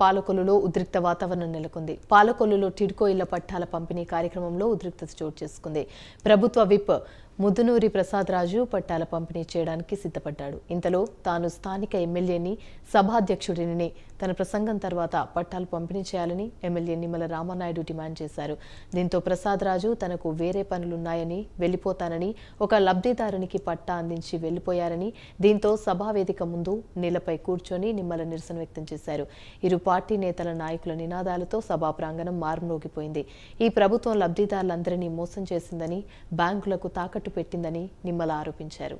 పాలకొల్లులో ఉద్రిక్త వాతావరణం నెలకొంది. పాలకొల్లులో టిడ్కో ఇళ్ల పట్టాల పంపిణీ కార్యక్రమంలో ఉద్రిక్తత చోటు చేసుకుంది. ప్రభుత్వ విప్ ముద్దునూరి ప్రసాద్ రాజు పట్టాల పంపిణీ చేయడానికి సిద్ధపడ్డాడు. ఇంతలో తాను స్థానిక ఎమ్మెల్యేని, సభాధ్యక్షుడిని తన ప్రసంగం తర్వాత పట్టాలు పంపిణీ చేయాలని ఎమ్మెల్యే నిమ్మల రామనాయుడు డిమాండ్ చేశారు. దీంతో ప్రసాద్ రాజు తనకు వేరే పనులున్నాయని వెళ్లిపోతానని ఒక లబ్ధిదారునికి పట్టా అందించి వెళ్లిపోయారని, దీంతో సభావేదిక ముందు నీళ్లపై కూర్చొని నిమ్మల నిరసన వ్యక్తం చేశారు. ఇరు పార్టీ నేతల నాయకుల నినాదాలతో సభా ప్రాంగణం మారుమోగిపోయింది. ఈ ప్రభుత్వం లబ్ధిదారులందరినీ మోసం చేసిందని, బ్యాంకులకు తాకట్టు పెట్టిందని నిమ్మల ఆరోపించారు.